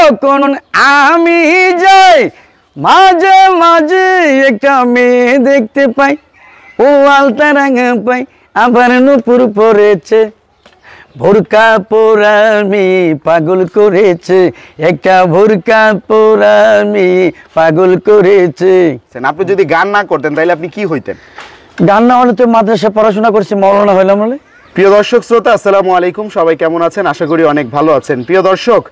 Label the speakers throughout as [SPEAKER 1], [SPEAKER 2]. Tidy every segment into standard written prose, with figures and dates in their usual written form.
[SPEAKER 1] যখন আমি যাই মাঝে মাঝে একটা মেয়ে দেখতে পাই, ও আলতা রাঙা পাই, আবার নূপুর পড়েছে, ভোরকা পরা মেয়ে পাগল করেছে, একটা ভোরকা পরা মেয়ে পাগল করেছে।
[SPEAKER 2] আপনি যদি গান না করতেন তাহলে আপনি কি হইতেন?
[SPEAKER 1] গান না হলে তো মাদ্রাসায় পড়াশোনা করছি, মৌলানা হইলাম বলে।
[SPEAKER 2] প্রিয় দর্শক শ্রোতা, আসসালামু আলাইকুম। সবাই কেমন আছেন? আশা করি অনেক ভালো আছেন। প্রিয় দর্শক,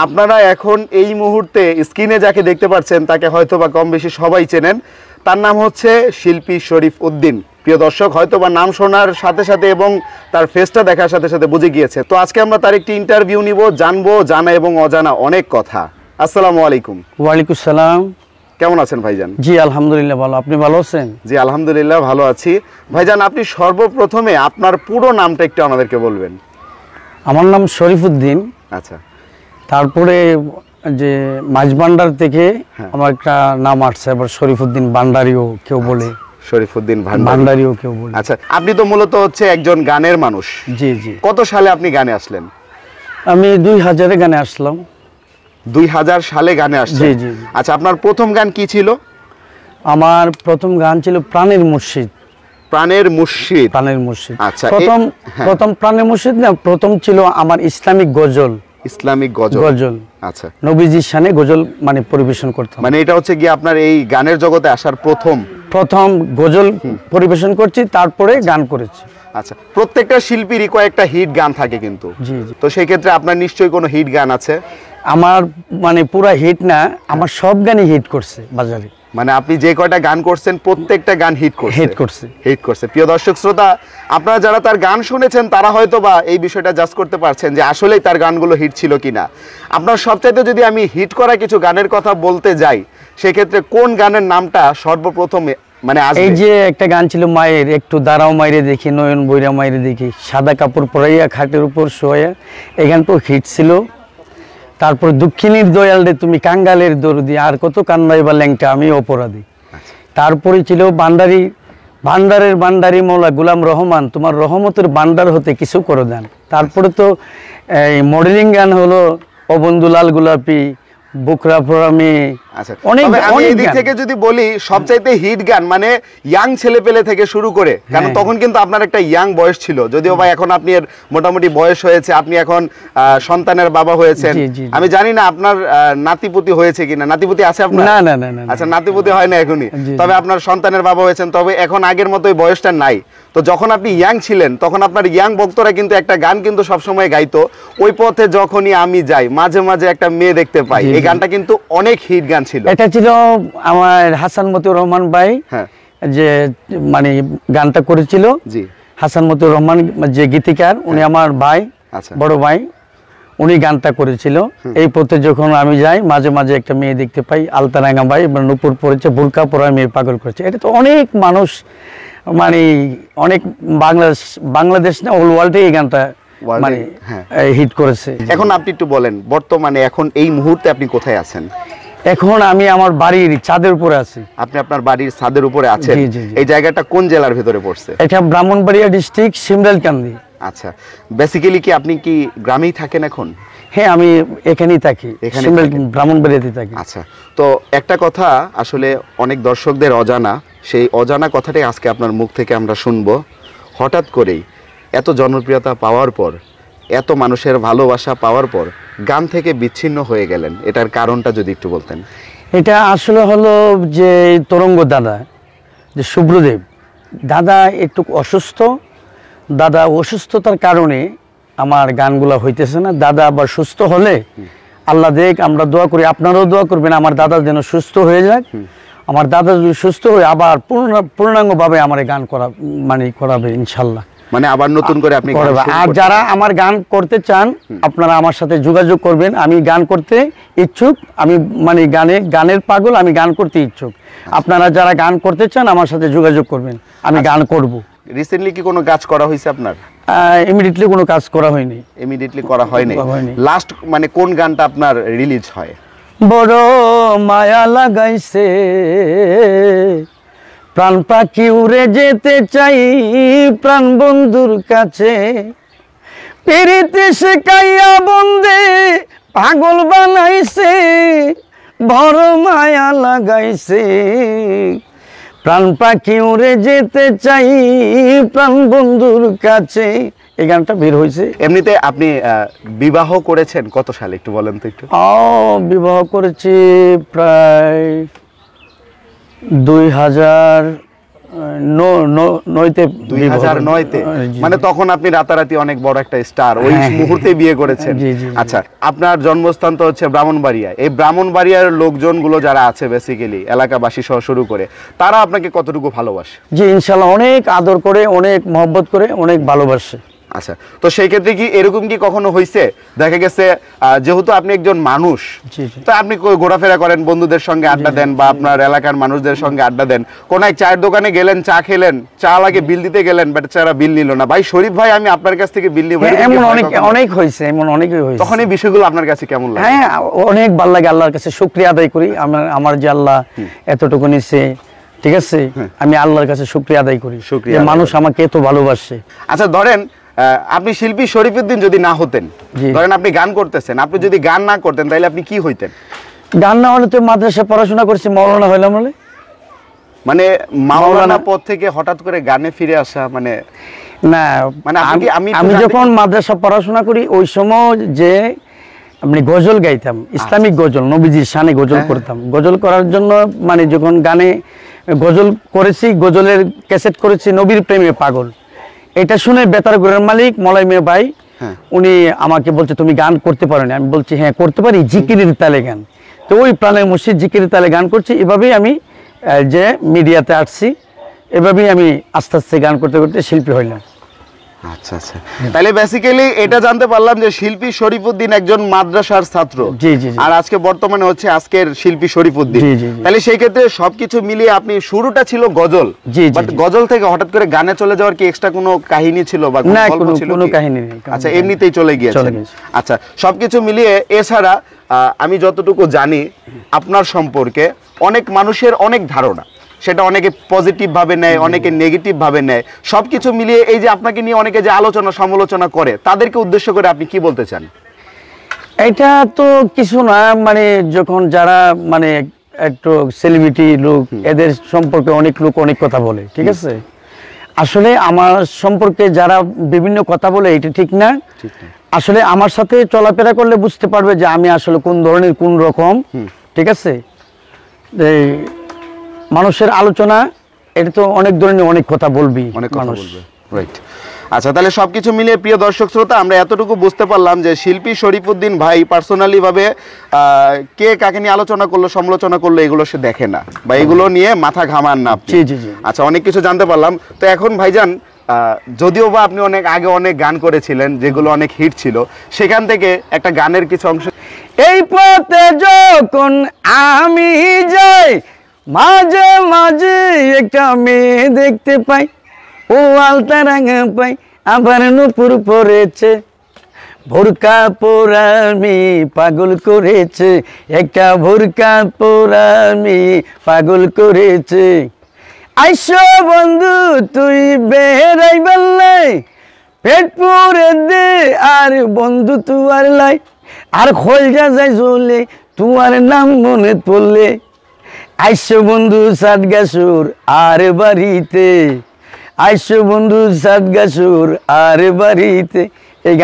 [SPEAKER 2] আপনারা এখন এই মুহূর্তে স্ক্রিনে যাকে দেখতে পাচ্ছেন তাকে হয়তো বা কম বেশি সবাই চেনেন। তার নাম হচ্ছে শিল্পী শরীফ উদ্দিন। প্রিয় দর্শক, হয়তো বা নাম শোনার সাথে সাথে এবং তার ফেসটা দেখার সাথে সাথে বুঝে গিয়েছে। তো আজকে আমরা তার একটি ইন্টারভিউ নিব, জানবো জানা এবং অজানা অনেক কথা। আসসালামু আলাইকুম।
[SPEAKER 1] ওয়ালাইকুম সালাম।
[SPEAKER 2] কেমন আছেন ভাইজান?
[SPEAKER 1] জি আলহামদুলিল্লাহ ভালো, আপনি ভালো আছেন?
[SPEAKER 2] জি আলহামদুলিল্লাহ ভালো আছি। ভাইজান, আপনি সর্বপ্রথমে আপনার পুরো নামটা একটু আমাদেরকে বলবেন।
[SPEAKER 1] আমার নাম শরীফ উদ্দিন।
[SPEAKER 2] আচ্ছা।
[SPEAKER 1] তারপরে যে মাঝবান্ডার থেকে আমার একটা নাম আসছে, আবার শরীফ উদ্দিন ভান্ডারিও কেউ বলে,
[SPEAKER 2] শরীফুদ্দিন
[SPEAKER 1] ভান্ডারিও কেউ বলে।
[SPEAKER 2] আচ্ছা, আপনি তো মূলত হচ্ছে একজন গানের মানুষ।
[SPEAKER 1] জি জি।
[SPEAKER 2] কত সালে আপনি গানে আসলেন?
[SPEAKER 1] আমি 2000-এ গানে আসলাম।
[SPEAKER 2] 2000 সালে গানে আসছেন?
[SPEAKER 1] জি জি।
[SPEAKER 2] আচ্ছা, আপনার প্রথম গান কি ছিল?
[SPEAKER 1] আমার প্রথম গান ছিল প্রাণের মুর্শিদ।
[SPEAKER 2] প্রাণের মুর্শিদ।
[SPEAKER 1] প্রাণের মুর্শিদ।
[SPEAKER 2] আচ্ছা,
[SPEAKER 1] প্রথম প্রাণের মুর্শিদ না, প্রথম ছিল আমার ইসলামিক গজল।
[SPEAKER 2] ইসলামিক গজল।
[SPEAKER 1] গজল।
[SPEAKER 2] আচ্ছা।
[SPEAKER 1] নবীজির শানে গজল মানে পরিবেশন করতাম।
[SPEAKER 2] মানে এটা হচ্ছে কি আপনার এই গানের জগতে আসার প্রথম
[SPEAKER 1] গজল পরিবেশন করছি, তারপরে গান করেছি।
[SPEAKER 2] আচ্ছা, প্রত্যেকটা শিল্পীরই কয়েকটা হিট গান থাকে কিন্তু।
[SPEAKER 1] জি জি।
[SPEAKER 2] তো সেই ক্ষেত্রে আপনার নিশ্চয়ই কোনো হিট গান আছে?
[SPEAKER 1] আমার মানে পুরা হিট না, আমার সব গানই হিট করছে বাজারে।
[SPEAKER 2] মানে আপনি যে কয়টা গান করছেন প্রত্যেকটা গান হিট করছে। প্রিয় দর্শক শ্রোতা, আপনারা যারা তার গান শুনেছেন তারা হয়তো বা এই বিষয়টা জাজ করতে পারছেন যে আসলেই তার গানগুলো হিট ছিল কিনা। আপনার সবচাইতে যদি আমি হিট করা কিছু গানের কথা বলতে যাই, সেক্ষেত্রে কোন গানের নামটা সর্বপ্রথম মানে
[SPEAKER 1] এই যে একটা গান ছিল মায়ের, একটু দাঁড়াও মাইরে দেখি, নয়ন বইরা মাইরে দেখি, সাদা কাপড় পরাইয়া খাটের উপর শোয়া, এই গানটাও হিট ছিল। তারপর দক্ষিণীর দয়াল রে তুমি কাঙ্গালের দরদি, আর কত কান্নাই বা ল্যাংটা আমি অপরাধী। তারপরে ছিল ভান্ডারের ভান্ডারি মৌলা গুলাম রহমান, তোমার রহমতের ভান্ডার হতে কিছু করে দেন। তারপরে তো এই মডেলিং গান হলো ও বন্ধু লাল গোলাপি, বুকরা ফোরামি।
[SPEAKER 2] আচ্ছা, আমি এই দিক থেকে যদি বলি সবচাইতে হিট গান মানে ইয়াং ছেলেপেলে থেকে শুরু করে, কারণ তখন কিন্তু আপনার একটা ইয়াং বয়স ছিল, যদিও ভাই এখন আপনি এর মোটামুটি বয়স হয়েছে, আপনি এখন সন্তানের বাবা হয়েছেন। আমি জানি না আপনার নাতিপুতি হয়েছে কিনা। নাতিপুতি আছে আপনার?
[SPEAKER 1] না না না।
[SPEAKER 2] আচ্ছা, নাতিপুতি হয় না এখনই, তবে আপনার সন্তানের বাবা হয়েছেন। তবে এখন আগের মতোই বয়সটা নাই। তো যখন আপনি ইয়াং ছিলেন তখন আপনার ইয়াং ভক্তরা কিন্তু একটা গান কিন্তু সবসময় গাইতো, ওই পথে যখনই আমি যাই মাঝে মাঝে একটা মেয়ে দেখতে পাই। এই গানটা কিন্তু অনেক হিট গান ছিল।
[SPEAKER 1] এটা ছিল আমার হাসান মতিউর রহমান ভাই, যে মানে গানটা করেছিল। জি, হাসান মতিউর রহমান যে গীতিকার, উনি আমার ভাই, বড় ভাই, উনি গানটা করেছিল। এই পথে যখন আমি যাই মাঝে মাঝে একটা মেয়ে দেখতে পাই, আলতারাঙ্গা ভাই নূপুর পড়েছে, বোরকা পরা মেয়ে পাগল করেছে। এটা তো অনেক মানুষ মানে অনেক বাংলাদেশ না, অল ওয়ার্ল্ডে এই গানটা মানে হিট করেছে।
[SPEAKER 2] এখন আপনি একটু বলেন, বর্তমানে এখন এই মুহূর্তে আপনি কোথায় আছেন?
[SPEAKER 1] এখন আমি আমার বাড়ির ছাদের উপরে আছি।
[SPEAKER 2] আপনি আপনার বাড়ির ছাদের উপরে আছেন? এই জায়গাটা কোন জেলার ভিতরে পড়ছে?
[SPEAKER 1] এটা ব্রাহ্মণবাড়িয়া ডিস্ট্রিক্ট, শিমরালকান্দি।
[SPEAKER 2] আচ্ছা, বেসিক্যালি কি আপনি কি গ্রামেই থাকেন এখন?
[SPEAKER 1] হ্যাঁ, আমি এখানেই থাকি, ব্রাহ্মণবাড়িয়াতে থাকি।
[SPEAKER 2] আচ্ছা, তো একটা কথা আসলে অনেক দর্শকদের অজানা, সেই অজানা কথাটাই আজকে আপনার মুখ থেকে আমরা শুনবো। হঠাৎ করেই এত জনপ্রিয়তা পাওয়ার পর, এত মানুষের ভালোবাসা পাওয়ার পর গান থেকে বিচ্ছিন্ন হয়ে গেলেন, এটার কারণটা যদি একটু বলতেন।
[SPEAKER 1] এটা আসলে হলো যে তরঙ্গ দাদা, যে শুভ্রদেব দাদা একটু অসুস্থ। দাদা অসুস্থতার কারণে আমার গানগুলো হইতেছে না। দাদা আবার সুস্থ হলে আল্লাহ দেখ, আমরা দোয়া করি, আপনারাও দোয়া করবেন আমার দাদা যেন সুস্থ হয়ে যাক। আমার দাদা যদি সুস্থ হয়ে আবার পূর্ণাঙ্গভাবে আমার গান করাবে ইনশাল্লাহ।
[SPEAKER 2] মানে আবার নতুন করে আপনি
[SPEAKER 1] আর যারা আমার গান করতে চান আপনারা আমার সাথে যোগাযোগ করবেন। আমি গান করতে ইচ্ছুক, আমি মানে গানের পাগল, আমি গান করতে ইচ্ছুক। আপনারা যারা গান করতে চান আমার সাথে যোগাযোগ করবেন, আমি গান করব।
[SPEAKER 2] রিসেন্টলি কি কোনো কাজ করা হয়েছে আপনার?
[SPEAKER 1] ইমিডিয়েটলি কোনো কাজ করা হয়নি।
[SPEAKER 2] ইমিডিয়েটলি করা হয়নি। লাস্ট মানে কোন গানটা আপনার রিলিজ হয়?
[SPEAKER 1] বড় মায়া লাগাইছে প্রাণ পাখি উড়ে যেতে চাই প্রাণ বন্ধুর কাছে, পিরিতে শেখাইয়া বন্দে পাগল বানাইছে বড় মায়া লাগাইছে প্রাণ পাখি উড়ে যেতে চাই প্রাণ বন্ধুর কাছে। এই গানটা বের হয়েছে।
[SPEAKER 2] এমনিতে আপনি বিবাহ করেছেন কত সালে একটু বলেন তো একটু।
[SPEAKER 1] বিবাহ করেছি প্রায় 2009-তে।
[SPEAKER 2] 2009-তে মানে তখন আপনি রাতারাতি অনেক বড় একটা স্টার, ওই মুহূর্তে বিয়ে করেছেন। আচ্ছা, আপনার জন্মস্থান তো হচ্ছে ব্রাহ্মণবাড়িয়া। এই ব্রাহ্মণবাড়িয়ার লোকজনগুলো যারা আছে বেসিক্যালি এলাকাবাসী সহ শুরু করে, তারা আপনাকে কতটুকু ভালোবাসে?
[SPEAKER 1] জি ইনশাল্লাহ অনেক আদর করে, অনেক মহব্বত করে, অনেক ভালোবাসে।
[SPEAKER 2] আচ্ছা, তো সেই ক্ষেত্রে কি এরকম কি কখনো হয়েছে দেখা গেছে যেহেতু আপনি একজন মানুষ, তো আপনি ঘোরাফেরা করেন, বন্ধুদের সঙ্গে আড্ডা দেন বা আপনার এলাকার মানুষদের সঙ্গে আড্ডা দেন, কোন এক চায়ের দোকানে গেলেন, চা খেলেন, চা লাগে বিল দিতে গেলেন, বাট চারা বিল নিল না, ভাই শরীফ ভাই আমি আপনার কাছ থেকে বিল নিব,
[SPEAKER 1] এমন অনেক হয়েছে, এমন অনেকই হয়েছে।
[SPEAKER 2] তখন এই বিষয়গুলো আপনার কাছে কেমন লাগে?
[SPEAKER 1] হ্যাঁ অনেক ভালো লাগে, আল্লাহর কাছে শুকরিয়া আদায় করি। আমার যে আল্লাহ এতটুকু নিছে, ঠিক আছে, আমি আল্লাহর কাছে শুকরিয়া আদায় করি যে মানুষ আমাকে এত ভালোবাসে।
[SPEAKER 2] আচ্ছা ধরেন আপনি শিল্পী শরীফউদ্দীন যদি না হতেন, ধরেন আপনি গান করতেছেন, আপনি যদি গান না করতেন তাহলে আপনি কি হইতেন?
[SPEAKER 1] গান না হলে তো মাদ্রাসায় পড়াশোনা করছি, মাওলানা হইলাম বলে।
[SPEAKER 2] মানে মাওলানা পদ থেকে হঠাৎ করে গানে ফিরে আসা মানে
[SPEAKER 1] না,
[SPEAKER 2] মানে
[SPEAKER 1] আমি যখন মাদ্রাসা পড়াশোনা করি ওই সময় যে আমি গজল গাইতাম, ইসলামিক গজল, নবীজির শানে গজল করতাম। গজল করার জন্য মানে যখন গানে গজল করেছি, গজলের ক্যাসেট করেছি নবীর প্রেমে পাগল, এটা শুনে বেতার ঘরের মালিক মলাই মিয়া ভাই উনি আমাকে বলছে তুমি গান করতে পারো না? আমি বলছি হ্যাঁ করতে পারি, জিকিরের তালে গান। তো ওই প্রাণের মুর্শিদ জিকিরের তালে গান করছি। এভাবেই আমি যে মিডিয়াতে আসছি, এভাবেই আমি আস্তে আস্তে গান করতে করতে শিল্পী হইলাম।
[SPEAKER 2] আচ্ছা আচ্ছা, তাহলে বেসিক্যালি এটা জানতে পারলাম যে শিল্পী শরীফউদ্দীন একজন মাদ্রাসার ছাত্র, আর আজকে বর্তমানে হচ্ছে আজকের শিল্পী শরীফউদ্দীন। তাহলে সেই ক্ষেত্রে সবকিছু মিলিয়ে আপনি শুরুটা ছিল গজল, বাট গজল থেকে হঠাৎ করে গানে চলে যাওয়ার কি এক্সট্রা কোনো কাহিনী ছিল বা কোনো গল্প ছিল?
[SPEAKER 1] কোনো কাহিনী নেই।
[SPEAKER 2] আচ্ছা, এমনিতেই চলে গিয়েছে। আচ্ছা, সবকিছু মিলিয়ে এছাড়া আমি যতটুকু জানি আপনার সম্পর্কে অনেক মানুষের অনেক ধারণা, সেটা অনেকে পজিটিভ ভাবে নেয়, অনেকে নেগেটিভ ভাবে নেয়। সবকিছু মিলিয়ে এই যে আপনাকে নিয়ে অনেকে যে আলোচনা সমালোচনা করে, তাদেরকে উদ্দেশ্য করে আপনি কি বলতে চান?
[SPEAKER 1] এটা তো কিছু না, মানে যখন যারা মানে একটু সেলিব্রিটি লোক, এদের সম্পর্কে অনেক লোক অনেক কথা বলে, ঠিক আছে। আসলে আমার সম্পর্কে যারা বিভিন্ন কথা বলে এটা ঠিক না। আসলে আমার সাথে চলাফেরা করলে বুঝতে পারবে যে আমি আসলে কোন ধরনের, কোন রকম, ঠিক আছে। মানুষের আলোচনা এটা তো অনেক ধরনের, অনেক কথা বলবি,
[SPEAKER 2] অনেক কথা বলবে, রাইট। আচ্ছা, তাহলে সবকিছু মিলিয়ে প্রিয় দর্শক শ্রোতা, আমরা এতটুকু বুঝতে পারলাম যে শিল্পী শরীফউদ্দীন ভাই পার্সোনালি ভাবে কে কাকে নিয়ে আলোচনা করলো, সমালোচনা করলো, এগুলো সে দেখে না বা এগুলো নিয়ে মাথা ঘামান না। আচ্ছা, অনেক কিছু জানতে পারলাম। তো এখন ভাইজান, যদিও বা আপনি অনেক আগে অনেক গান করেছিলেন যেগুলো অনেক হিট ছিল, সেখান থেকে একটা গানের কিছু অংশ।
[SPEAKER 1] এই পথে যখন আমি যাই মাঝে মাঝে একটা মেয়ে দেখতে পাই, ও আলতা রাঙা পাই, আবার নুপুর পড়েছে, ভোরকা পোড়া মেয়ে পাগল করেছে, একটা ভোরকা পোড়া মেয়ে পাগল করেছে। আইসো বন্ধু তুই বেড়াই বেল্লাই, পেট পুরে দে আর বন্ধু তুয়ার লাই, আর খোল যা যায় চলে তুয়ার নাম মনে পড়লে। আইসো বন্ধু সাতগাছুর আর বাড়িতে, আইসো বন্ধু সাতগাছুর আর বাড়িতে। এই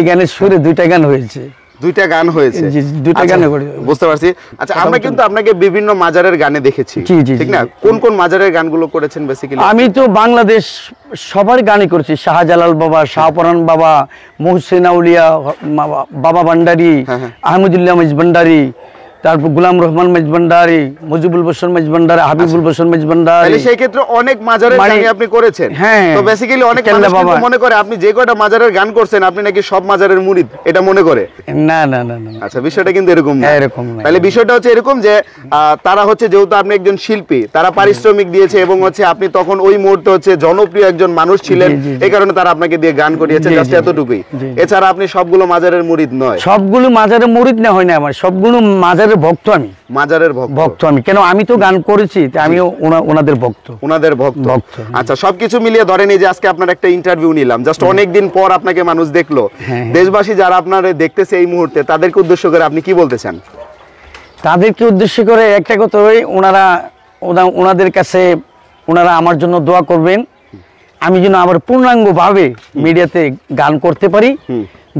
[SPEAKER 1] গানের সুরে দুইটা গান হয়েছে।
[SPEAKER 2] দুইটা গান হয়েছে,
[SPEAKER 1] দুইটা গানে
[SPEAKER 2] বুঝতে পারছি। আচ্ছা, আমরা কিন্তু আপনাকে বিভিন্ন মাজারের গানে দেখেছি, ঠিক না? কোন কোন মাজারের গানগুলো করেছেন বেসিক্যালি?
[SPEAKER 1] আমি তো বাংলাদেশ সবার গানই করেছি, শাহজালাল বাবা, শাহপরান বাবা, মোহসেন আউলিয়া বাবা ভান্ডারী, আহমদুল্লাহ মজভান্ডারী, তারপর গোলাম রহমান মজভান্ডারী, মুজিবুল বশর মজভান্ডারী, হাবিবুল বশর মজভান্ডারী।
[SPEAKER 2] তাহলে সেই ক্ষেত্রে অনেক মাজারের গান আপনি করেছেন।
[SPEAKER 1] হ্যাঁ,
[SPEAKER 2] তো বেসিক্যালি অনেক মানুষ কিন্তু মনে করে আপনি যে কয়টা মাজারের গান করছেন আপনি নাকি সব মাজারের মুরিদ, এটা মনে করে।
[SPEAKER 1] না না না না,
[SPEAKER 2] আচ্ছা, বিষয়টা কিন্তু এরকম না।
[SPEAKER 1] এরকম না।
[SPEAKER 2] তাহলে বিষয়টা হচ্ছে এরকম যে তারা হচ্ছে, যেহেতু আপনি একজন শিল্পী, তারা পারিশ্রমিক দিয়েছে এবং হচ্ছে আপনি তখন ওই মুহূর্তে হচ্ছে জনপ্রিয় একজন মানুষ ছিলেন, এই কারণে তারা আপনাকে দিয়ে গান করিয়েছে, জাস্ট এতটুকুই। এছাড়া আপনি সবগুলো মাজারের মুরিদ নয়।
[SPEAKER 1] সবগুলো মাজারের মুরিদ না হয় না, আমার সবগুলো মাজারের মাজারের ভক্ত আমি,
[SPEAKER 2] মাজারের ভক্ত
[SPEAKER 1] আমি কেন আমি তো গান করেছি, তাই আমিও ওনাদের ভক্ত।
[SPEAKER 2] ওনাদের ভক্ত।
[SPEAKER 1] হ্যাঁ।
[SPEAKER 2] আচ্ছা, সবকিছু মিলিয়ে ধরেন এই যে আজকে আপনার একটা ইন্টারভিউ নিলাম, জাস্ট অনেকদিন পর আপনাকে মানুষ দেখলো,
[SPEAKER 1] হ্যাঁ।
[SPEAKER 2] দেশবাসী যারা আপনারা দেখতেছে এই মুহূর্তে তাদেরকে উদ্দেশ্য করে আপনি কি বলতে চান?
[SPEAKER 1] তাদেরকে উদ্দেশ্য করে একটা কথা, ওনাদের কাছে ওনারা আমার জন্য দোয়া করবেন, আমি যেন আবার পূর্ণাঙ্গভাবে মিডিয়াতে গান করতে পারি।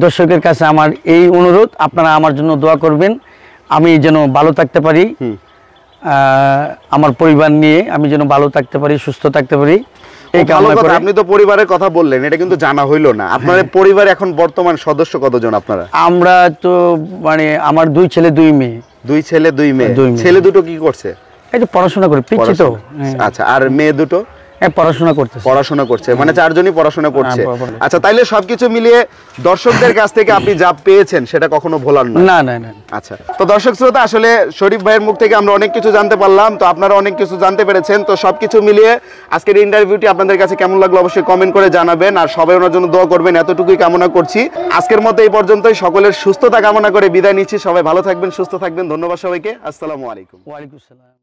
[SPEAKER 1] দর্শকের কাছে আমার এই অনুরোধ, আপনারা আমার জন্য দোয়া করবেন, আমি যেন ভালো থাকতে পারি, আমার পরিবার নিয়ে আমি যেন ভালো থাকতে পারি, সুস্থ থাকতে পারি। এই কামনা করে।
[SPEAKER 2] আপনি তো পরিবারের কথা বললেন, এটা কিন্তু জানা হইলো না, আপনার পরিবার এখন বর্তমান সদস্য কতজন আপনারা?
[SPEAKER 1] আমরা তো মানে আমার 2 ছেলে 2 মেয়ে।
[SPEAKER 2] 2 ছেলে 2 মেয়ে।
[SPEAKER 1] 2 মেয়ে।
[SPEAKER 2] ছেলে দুটো কি করছে?
[SPEAKER 1] এই তো পড়াশোনা করে, পিচ্ছি তো।
[SPEAKER 2] আচ্ছা, আর মেয়ে দুটো?
[SPEAKER 1] পড়াশোনা করতেছে।
[SPEAKER 2] পড়াশোনা করছে, মানে 4 জনই পড়াশোনা করছে।
[SPEAKER 1] পড়াশোনা।
[SPEAKER 2] আচ্ছা, তাইলে সবকিছু মিলিয়ে দর্শকদের কাছ থেকে আপনি যা পেয়েছেন সেটা কখনো ভোলার না?
[SPEAKER 1] না না না।
[SPEAKER 2] আচ্ছা, তো দর্শক শ্রোতা, আসলে শরীফ ভাইয়ের মুখ থেকে আমরা অনেক কিছু জানতে পারলাম, তো আপনারা অনেক কিছু জানতে পেরেছেন। তো সবকিছু মিলিয়ে আজকের ইন্টারভিউটি আপনাদের কাছে কেমন লাগলো অবশ্যই কমেন্ট করে জানাবেন, আর সবাই ওনার জন্য দোয়া করবেন, এতটুকুই কামনা করছি। আজকের মতো এই পর্যন্তই, সকলের সুস্থতা কামনা করে বিদায় নিচ্ছি। সবাই ভালো থাকবেন, সুস্থ থাকবেন। ধন্যবাদ সবাইকে। আসসালামু আলাইকুম।
[SPEAKER 1] ওয়ালাইকুম আসসালাম।